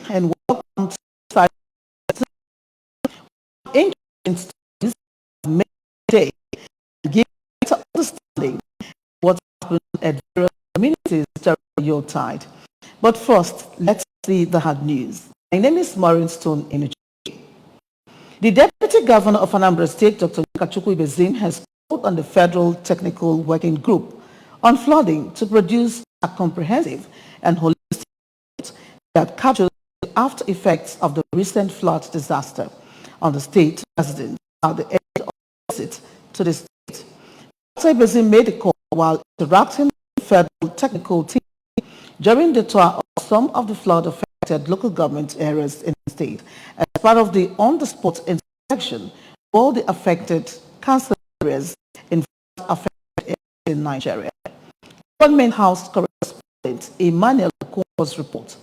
and welcome to ancient studies made today and give better understanding of what happened at various communities during the Yuletide. But first, let's see the hard news. My name is Maureen Stone Inuchi. The Deputy Governor of Anambra State, Dr. Kachukwu Ibezim, has called on the Federal Technical Working Group on flooding to produce a comprehensive and holistic report that captures the after effects of the recent flood disaster on the state residents at the end of the visit to the state. Dr. Ibezim made the call while interacting with the Federal Technical team during the tour of some of the flood-affected local government areas in the state as part of the on-the-spot inspection of all the affected council areas in flood-affected areas in Nigeria. Government House correspondent Emmanuel Okonkwo's report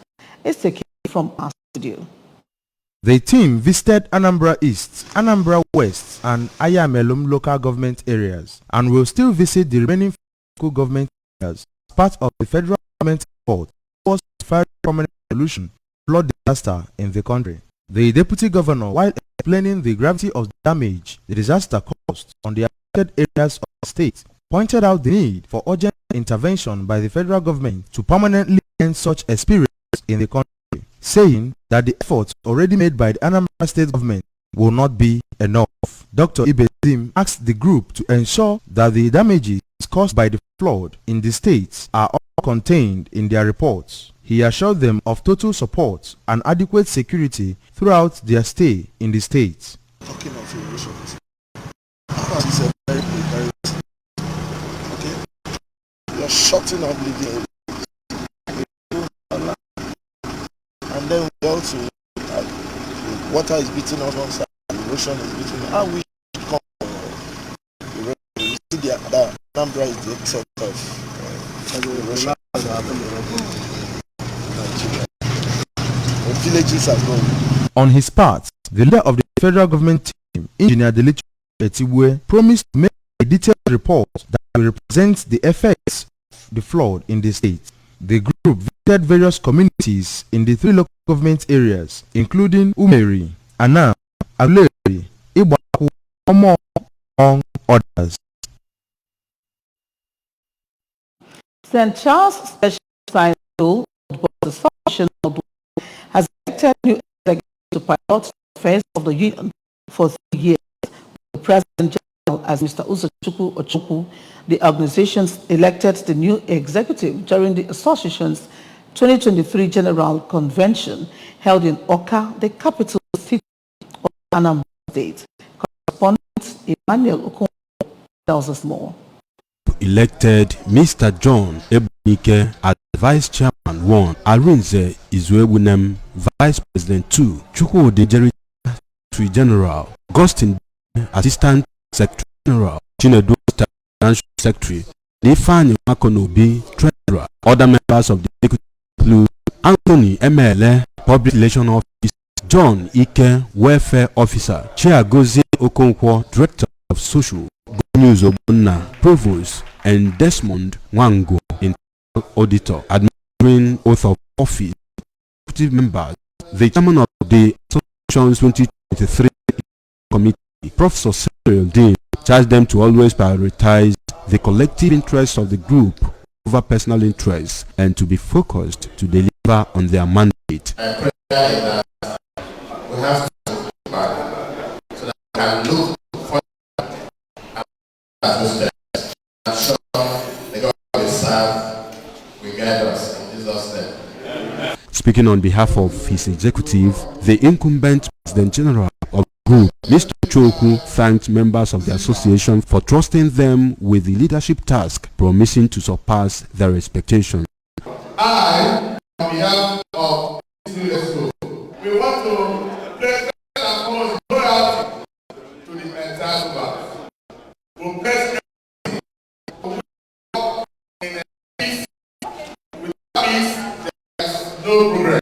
is taken from our studio. The team visited Anambra East, Anambra West and Ayamelum local government areas and will still visit the remaining local government areas as part of the federal government effort towards a very permanent solution to flood disaster in the country. The deputy governor, while explaining the gravity of the damage the disaster caused on the affected areas of the state, pointed out the need for urgent intervention by the federal government to permanently end such experience in the country, saying that the efforts already made by the Anambra State government will not be enough. Dr. Ibezim asked the group to ensure that the damages caused by the flood in the states are all contained in their reports. He assured them of total support and adequate security throughout their stay in the states. Talking of erosions, it's a very precarious. Okay, you're shutting up living areas, and then we also water is beating us one side, erosion is beating us. How we come erosion? You see the Anambra is the epicenter of erosion. Villages are going. On his part, the leader of the federal government team, Engineer Delitu Etiwe, promised to make a detailed report that will represent the effects of the flood in the state. The group visited various communities in the 3 local government areas, including Umeri, Anam, Aguleri, Igbaku, Omo, among others. St. Charles Special Science School, the Foundation has elected new executive to pilot the affairs of the union for 3 years, with the President General as Mr. Uzochukwu Ochukwu. The organization elected the new executive during the association's 2023 General Convention held in Oka, the capital city of Anambra State. Correspondent Emmanuel Okonkwo tells us more. Elected Mr. John Ebunike as Vice Chairman 1, Arinze Izuewunem Vice President 2, Chukwudi Jerry Secretary General, Augustine Assistant Secretary General, Chinedu Financial Secretary, Nifani Makonobi Treasurer. Other members of the executive include Anthony MLA Public Relations Officer, John Ike Welfare Officer, Chiagozie Okonkwo Director of Social, News Obunna Provost, and Desmond Wango Internal Auditor. Administering oath of office, executive members, the chairman of the Association's 2023 Committee, Professor Cyril Dean, charged them to always prioritize the collective interests of the group over personal interests and to be focused to deliver on their mandate. I pray that we have to look back so that we can look forward at this. I'm sure the God we serve will guide us in Jesus' name. Speaking on behalf of his executive, the incumbent President General of the group, Mr. Choku, thanked members of the association for trusting them with the leadership task, promising to surpass their expectations. I, on behalf of this new school, we want to place and most loyalty to the entire group. We place in a peace. Without peace, there is no progress.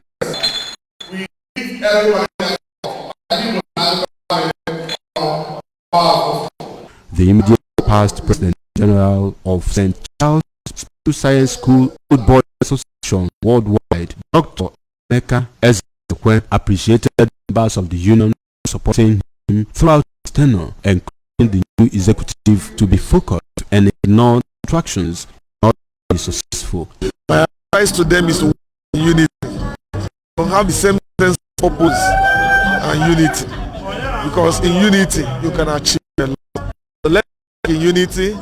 We give everybody the immediate past President General of St. Charles Science School Old Boys Association Worldwide, Dr. Emeka Ezeto, Okwe appreciated members of the union supporting him throughout his tenure, encouraging the new executive to be focused and ignore distractions in order to be successful. My advice to them is to work in unity, to have the same sense of purpose and unity, because in unity you can achieve a lot. So let's work in unity,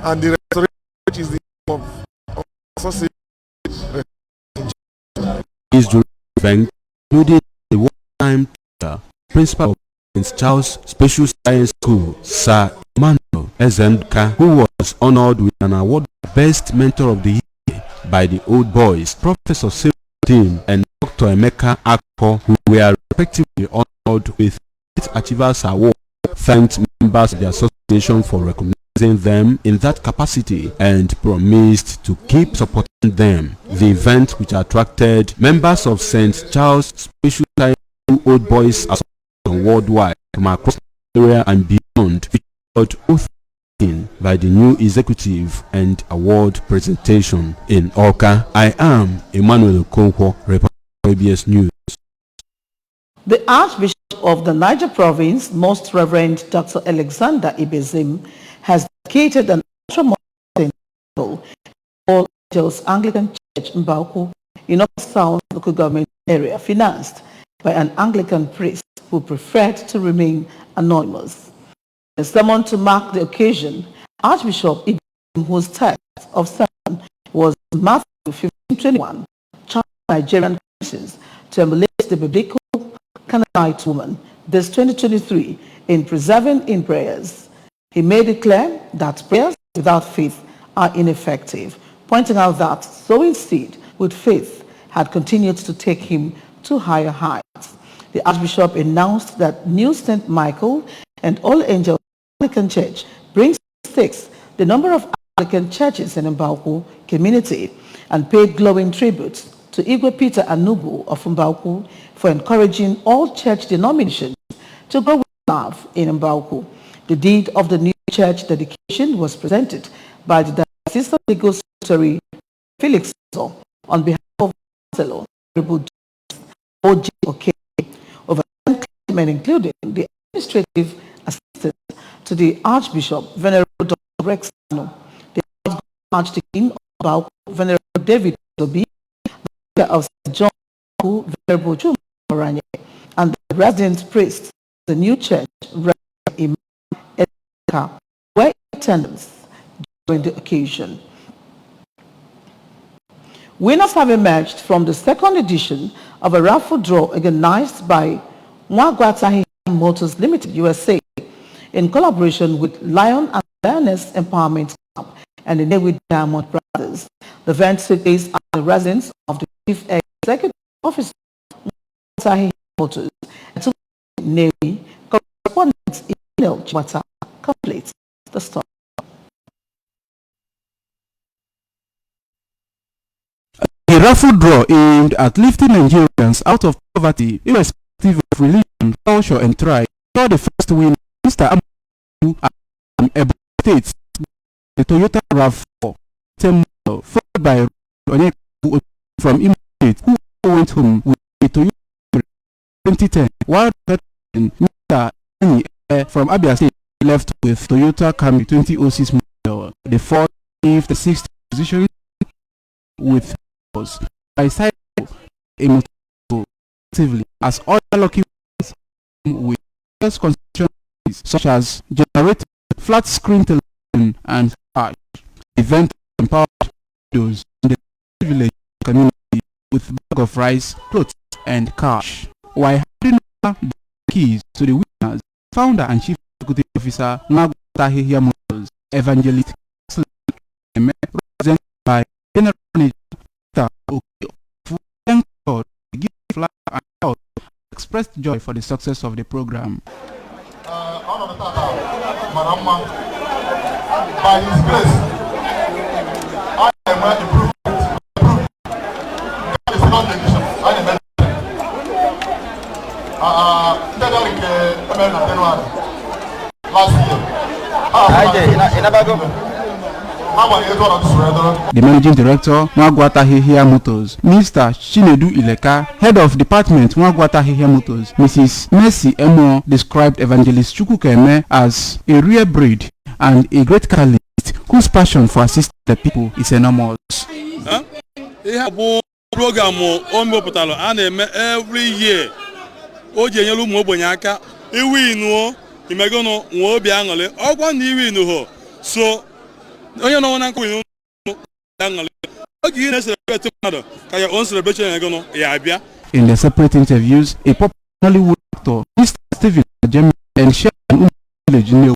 and the restoration, which is the aim of society. This event included the one-time principal of Prince Charles Special Science School, Sir Emmanuel Ezemka, who was honored with an award for Best Mentor of the Year by the Old Boys, Professor Sylvain and Dr. Emeka Akpo, who were respectively honored with Great Achievers Award, thanked members of the association for recognizing them in that capacity and promised to keep supporting them. The event, which attracted members of St. Charles Special Science School Old Boys Association worldwide from across the area and beyond, featured oathing by the new executive and award presentation in Awka. I am Emmanuel Okonkwo, reporting for ABS News. The Archbishop of the Niger Province, Most Reverend Dr. Alexander Ibezim, has dedicated an ultra-modern temple for Angels Anglican Church in Mbauku in North South local government area, financed by an Anglican priest who preferred to remain anonymous. In a sermon to mark the occasion, Archbishop Ibezim, whose text of sermon was Matthew 15:21, charged Nigerian Christians to emulate the biblical Canaanite woman this 2023 in preserving in prayers. He made it clear that prayers without faith are ineffective, pointing out that sowing seed with faith had continued to take him to higher heights. The Archbishop announced that New St. Michael and All Angels Anglican Church brings six the number of Anglican churches in Mbauku community, and paid glowing tributes to Igwe Peter Anubu of Mbauku for encouraging all church denominations to grow with love in Mbauku. The deed of the new church dedication was presented by the Diocesan Legal Secretary Felix Ozo on behalf of Councilor O.J. Oke. Over 10 clergymen, including the administrative assistant to the Archbishop, Venerable Dr. Rex Sano, the Archdeacon of Mbauku, Venerable David Obi, the of St. John, Venerable Chuma Oranye, and the resident priest of the new church, Reverend Imam Edeka, were in attendance during the occasion. Winners have emerged from the second edition of a raffle draw organized by Mwagwatahi Motors Limited, USA, in collaboration with Lion and Lioness Empowerment Club and the Navy Diamond Brothers. The event took place at the residence of the Chief Executive Officer of Mwagwatahi Motors and to Navy correspondent email Chwata completes the story. A raffle draw aimed at lifting Nigerians out of poverty, irrespective of religion, culture, and tribe, saw the first winner, Mr. Amu and Ebonyi State, the Toyota RAV4, followed by Onyeku from Imo State, who went home with a Toyota 2010, while Mr. Ani from Abia State left with Toyota Camry 2006 model. The fourth gave the sixth position with by side emotively as other lucky with first construction such as generator, flat screen television, and cash. The event empowered those in the village community with bag of rice, clothes, and cash. While handing over the keys to the winners, founder and chief executive officer Mwagwatahi Motors Evangelist represented by General Manager thank God, give flag and out, expressed joy for the success of the program. By His grace, I am improved. God is not edition. I am last year. The managing director, Mwagwata Hihia Motors, Mr. Chinedu Ileka, head of department, Mwagwata Hihia Motors, Mrs. Mercy Emo, described Evangelist Chukwukeme as a rare breed and a great catalyst whose passion for assisting the people is enormous. Program omepụtara a na-eme every year o ji enyere ụmụ ogbenye aka iwinu imegono nwa obi aṅụrị ọgwa na iwinu ho so onye nọ na nkwa inu aṅụrị oge ihe na-celebrate mmadụ ka ya own celebration egono ya abịa. In their separate interviews, a popular Hollywood actor, Mr. Stephen Ajemi and Sharon Village in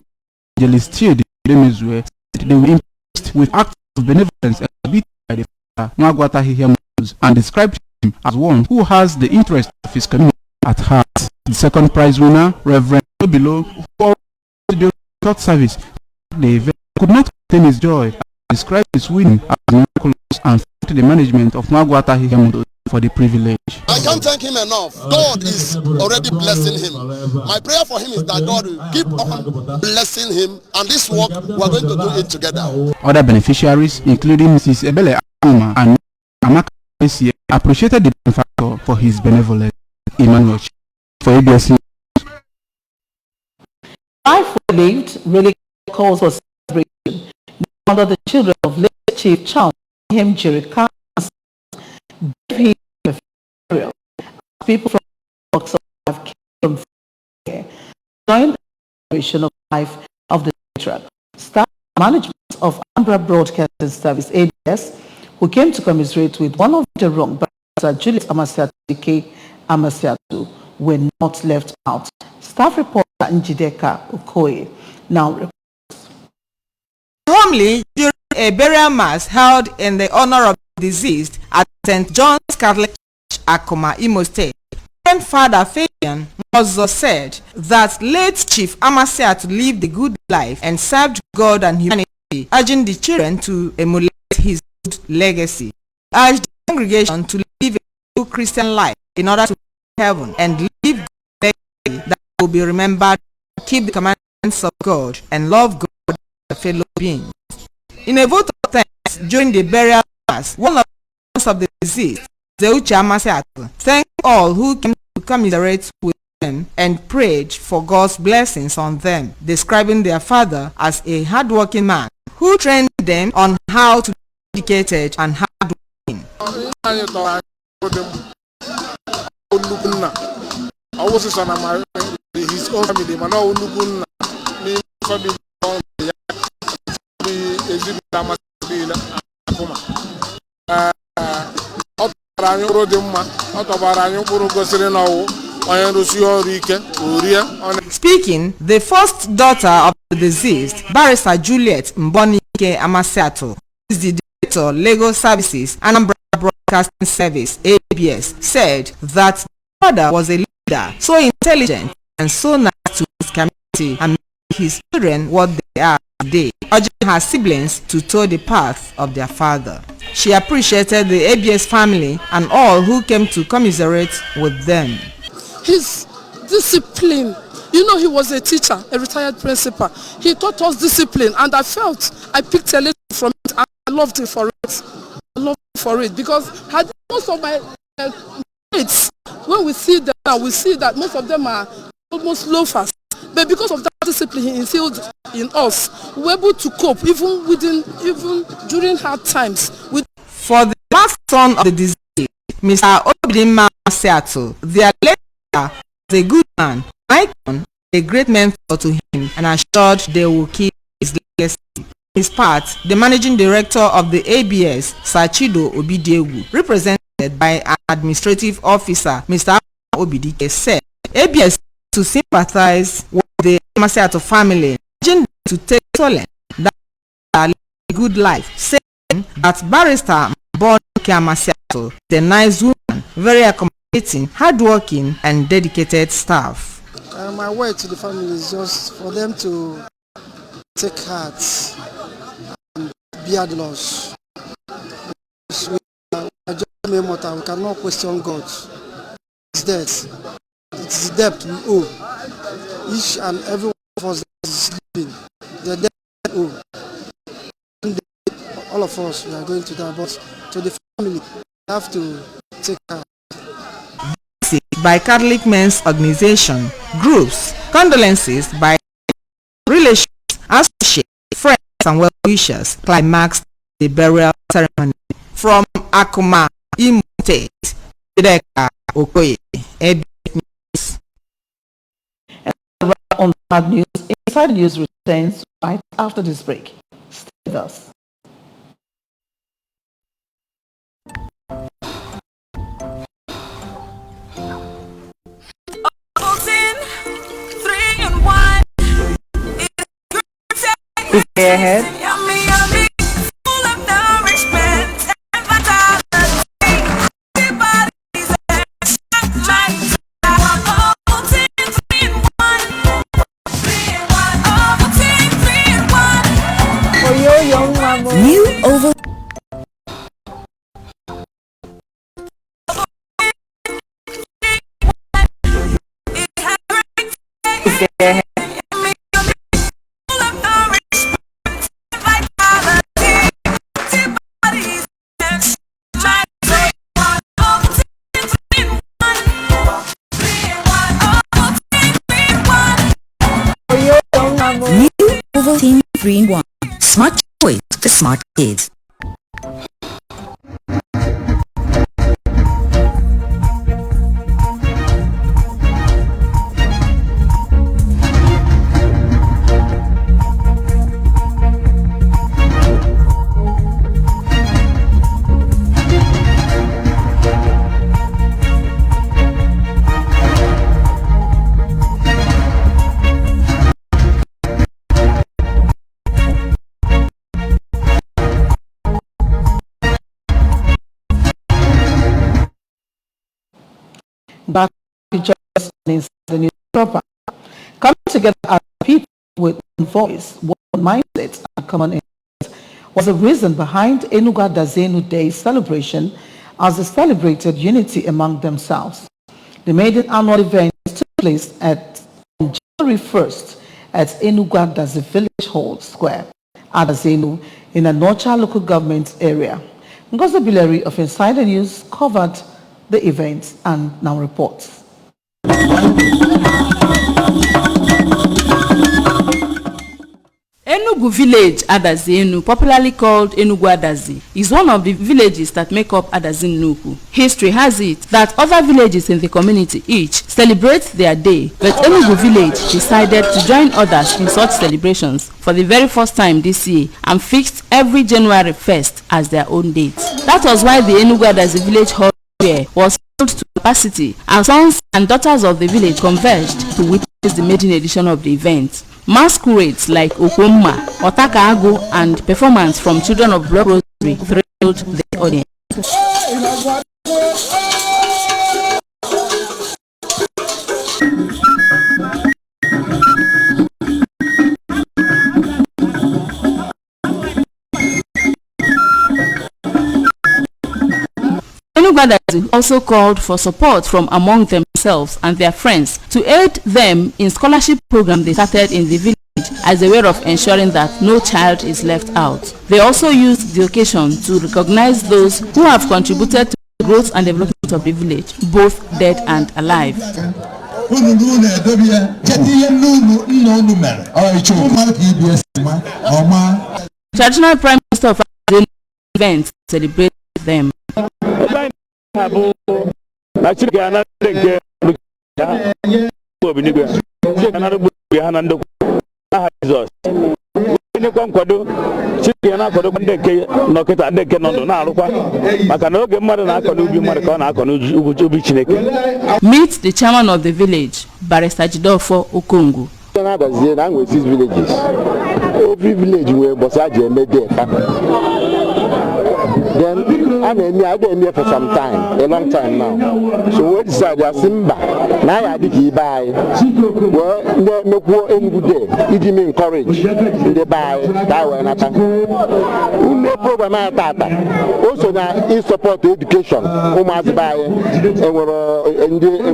Evangelist Chidi Lemezue said they were impressed with acts of benevolence exhibited by the father Mwagwata Hihia and described him as one who has the interest of his community at heart. The second prize winner, Reverend Obilo, who also did short service, the event could not contain his joy and described his winning as miraculous and thanked the management of Mwagwata Hihia for the privilege. I can't thank him enough. God is already blessing him. My prayer for him is that God will keep on blessing him, and this work we are going to do it together. Other beneficiaries, including Mrs. Ebele Akuma and Amaka, appreciated the benefactor for his benevolence. Emmanuel for ABS News. Life lived really calls for celebration. One of the children of late Chief Charles him Jerika gave him a funeral. People from walks of life came from here, joined the celebration of life of the patriarch. Staff management of Anambra Broadcasting Service ABS, who came to commiserate with one of the wrong, Barrister Julius Amasiatu DK Amasiatu, were not left out. Staff reporter Njideka Okoye now reports. Homely, during a burial mass held in the honor of the deceased at St. John's Catholic Church, Akoma, Imo State, Father Fabian Mozo said that late Chief Amasiatu lived a good life and served God and humanity, urging the children to emulate his good legacy. Urged the congregation to live a true Christian life in order to heaven and live a legacy that will be remembered, keep the commandments of God, and love God and their fellow beings. In a vote of thanks during the burial mass, one of the sons of the deceased, Zeuchi Amasiatu, thanked all who came to commiserate with them and prayed for God's blessings on them, describing their father as a hardworking man who trained them on how to be dedicated and hardworking. His own family, but now family Speaking, the first daughter of the deceased, Barrister Juliet Mbonike Amasiatu, is the director Lagos Services Anambra Broadcasting Service ABS, said that the father was a leader, so intelligent and so nice to his community and made his children what they are today, urging her siblings to toe the path of their father. She appreciated the ABS family and all who came to commiserate with them. His discipline, he was a teacher, a retired principal. He taught us discipline, and I picked a little from it, and I loved it for it. I loved it for it because most of my mates, when we see them now, we see that most of them are almost loafers. But because of that discipline he instilled in us, we were able to cope even during hard times. For the last son of the deceased, Mr. Obidimma Amasiatu, their leader was a good man, icon, a great mentor to him, and assured they will keep his legacy. His part, the managing director of the ABS, Sachido Obidiegu, represented by an administrative officer, Mr. Obidike, said ABS to sympathize with the Amasiatu family, urging them to take solace that they live a good life, saying that Barrister Mbonike Amasiatu, the nice woman, very accommodating, hardworking, and dedicated staff. My word to the family is just for them to take heart and bear the loss. We cannot question God. It's death. It's the debt we owe. Each and every one of us that is sleeping, the debt we owe. of us, we are going to die, but to the family, we have to take care. By Catholic Men's Organization, groups, condolences by relations, associates, friends and well-wishers climaxed the burial ceremony. From Akuma, Imo State, Rebecca Okoye, ABC News. On that news, Inside News returns right after this break. Stay with us. Stay ahead. New Oval. New Ovaltine 3-in-1. Smart choice for smart kids. Back pictures in the news proper. Coming together as people with one voice, one mindset, and common interest was the reason behind Enugu Dazenu Day celebration, as they celebrated unity among themselves. The maiden annual event took place on January 1st at Enugu Dazi Village Hall Square at Dazenu in the Nocha local government area. Ngozi Bileri of Insider News covered the event and now reports. Enugu village Adazenu, popularly called Enugu Adazi, is one of the villages that make up Adazi-Nnukwu. History has it that other villages in the community each celebrate their day, but Enugu village decided to join others in such celebrations for the very first time this year and fixed every January 1st as their own date. That was why the Enugu Adazi village hall was filled to capacity, and sons and daughters of the village converged to witness the maiden edition of the event. Masquerades like Okomma, Otaka-Agu, and performance from children of Block Rosary thrilled the audience. Enugu also called for support from among themselves and their friends to aid them in scholarship program they started in the village as a way of ensuring that no child is left out. They also used the occasion to recognize those who have contributed to the growth and development of the village, both dead and alive. Traditional Prime Minister of the event celebrated them. Meet the chairman of the village, Barrister Jidofo Okongu. Every village where Bosaji made there. Then I've been here for some time, a long time now. So we decided Simba. Now I did he buy. Well, no poor any good day. It me encourage. They buy that way not. No problem at that. Also now he support education. Who must buy and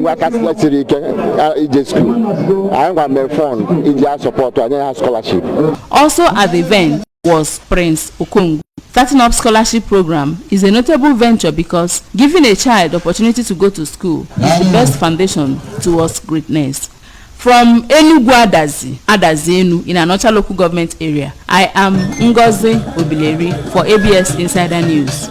work as a school. I got my phone in their support and their scholarship. Also at the event, was Prince Okongwu. Starting up scholarship program is a notable venture because giving a child opportunity to go to school is the best foundation towards greatness. From Enugu Adazi-Enu in Anocha local government area, I am Ngozi Obileri for ABS Insider News.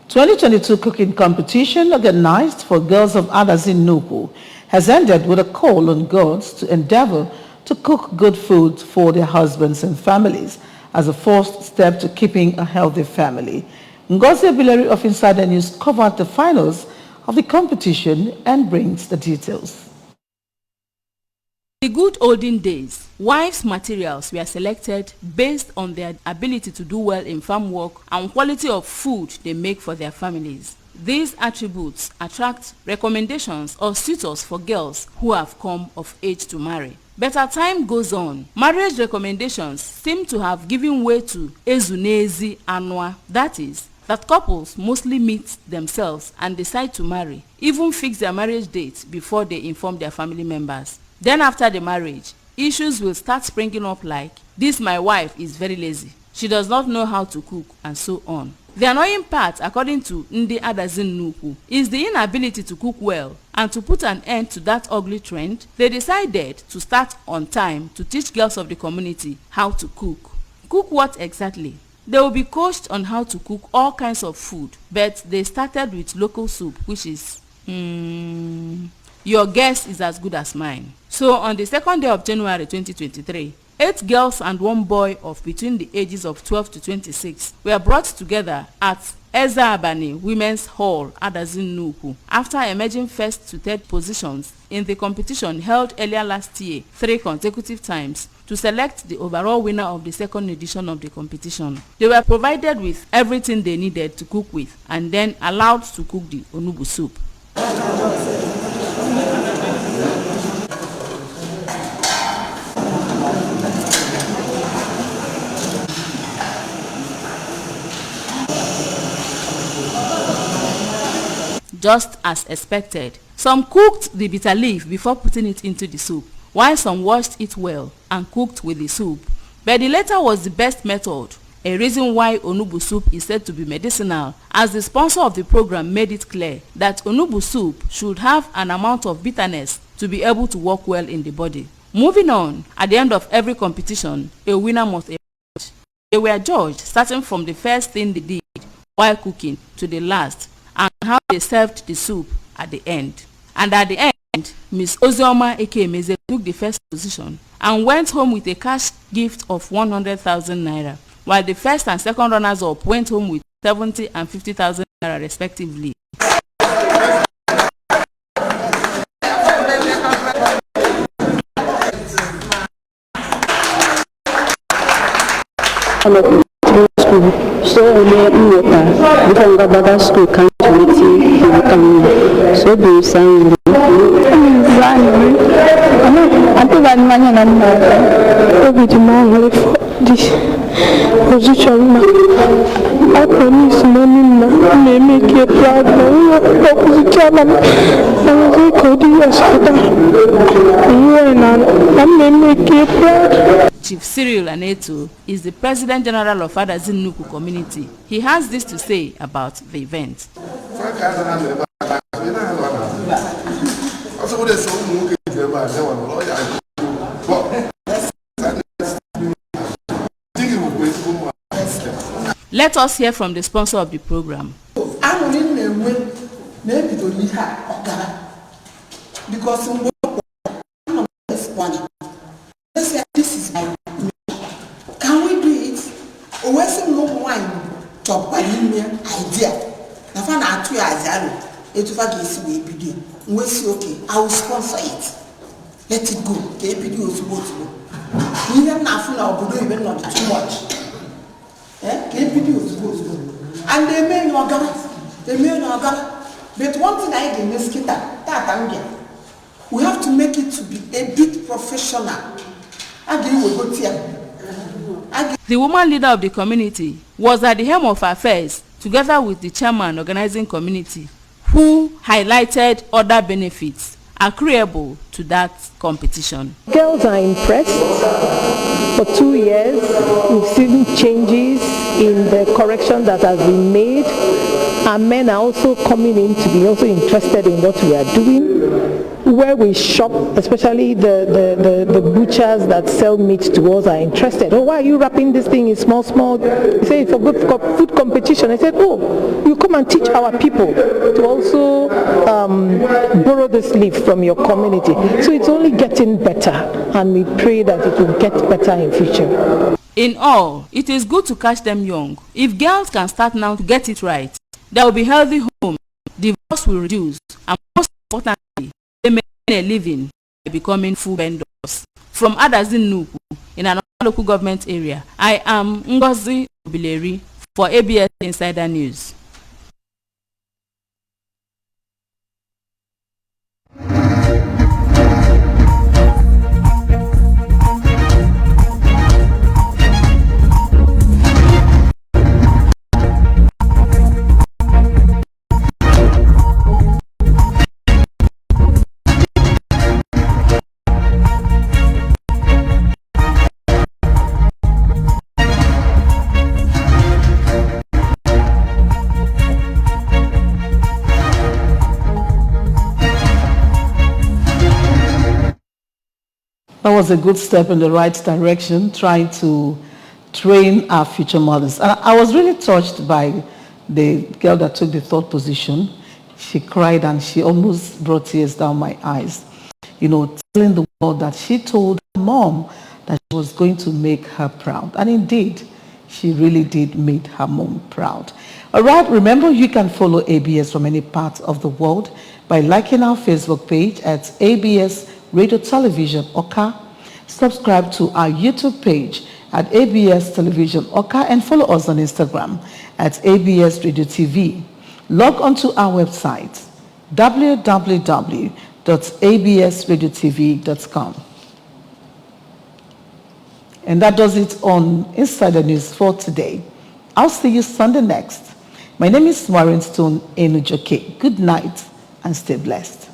2022 cooking competition organized for girls of Adazi-Nnukwu has ended with a call on girls to endeavor to cook good food for their husbands and families as a first step to keeping a healthy family. Ngozi Obileri of Insider News covered the finals of the competition and brings the details. In the good olden days, wives' materials were selected based on their ability to do well in farm work and quality of food they make for their families. These attributes attract recommendations of suitors for girls who have come of age to marry. But as time goes on, marriage recommendations seem to have given way to ezunezi anwa, that is, that couples mostly meet themselves and decide to marry, even fix their marriage date before they inform their family members. Then after the marriage, issues will start springing up like, this my wife is very lazy, she does not know how to cook, and so on. The annoying part, according to Ndi Adazi-Nnukwu, is the inability to cook well, and to put an end to that ugly trend, they decided to start on time to teach girls of the community how to cook. Cook what exactly? They will be coached on how to cook all kinds of food, but they started with local soup, which is, your guess is as good as mine. So on the second day of January 2023, 8 girls and 1 boy of between the ages of 12 to 26 were brought together at Eza Abani Women's Hall, Adazi-Nnukwu, after emerging first to third positions in the competition held earlier last year 3 consecutive times to select the overall winner of the second edition of the competition. They were provided with everything they needed to cook with and then allowed to cook the onugbu soup. Just as expected, some cooked the bitter leaf before putting it into the soup, while some washed it well and cooked with the soup. But the latter was the best method, a reason why onugbu soup is said to be medicinal, as the sponsor of the program made it clear that onugbu soup should have an amount of bitterness to be able to work well in the body. Moving on, at the end of every competition, a winner must emerge. They were judged starting from the first thing they did while cooking to the last, and how they served the soup at the end. And at the end, Ms. Ozioma Ekemeze took the first position and went home with a cash gift of 100,000 naira, while the first and second runners-up went home with 70 and 50,000 naira respectively. So we school can't so do sound this position. I promise money make you proud. Make you proud. Chief Cyril Aneto is the President General of Adazi-Nnukwu community. He has this to say about the event. Let us hear from the sponsor of the program. Because this is my can we do it? Always no wine top idea. Na fa na atu azaro. Etufa gesi we bidu. We say okay, I will sponsor it. Let it go. The bidu is supposed to go. Even na fu na obodo even not too much. The bidu is supposed to go. And they may organize. But one thing I did is that we have to make it to be a bit professional. The woman leader of the community was at the helm of affairs together with the chairman organizing committee, who highlighted other benefits agreeable to that competition. Girls are impressed. For 2 years, we've seen changes in the correction that has been made. And men are also coming in to be also interested in what we are doing. Where we shop, especially the butchers that sell meat to us are interested. Oh, why are you wrapping this thing in small? You say it's a good food competition. I said, oh, you come and teach our people to also borrow this leaf from your community. So it's only getting better, and we pray that it will get better in future. In all, it is good to catch them young. If girls can start now to get it right, there will be healthy homes, divorce will reduce, and most importantly, they may earn a living by becoming food vendors. From Adazin Nuku, in another local government area, I am Ngozi Obileri for ABS Insider News. That was a good step in the right direction, trying to train our future mothers. And I was really touched by the girl that took the third position. She cried and she almost brought tears down my eyes. You know, telling the world that she told her mom that she was going to make her proud. And indeed, she really did make her mom proud. All right, remember you can follow ABS from any part of the world by liking our Facebook page at ABS Radio Television Oka. Subscribe to our YouTube page at ABS Television Oka and follow us on Instagram at ABS Radio TV. Log on to our website www.absradiotv.com. And that does it on Insider News for today. I'll see you Sunday next. My name is Warren Stone Enujoke. Good night and stay blessed.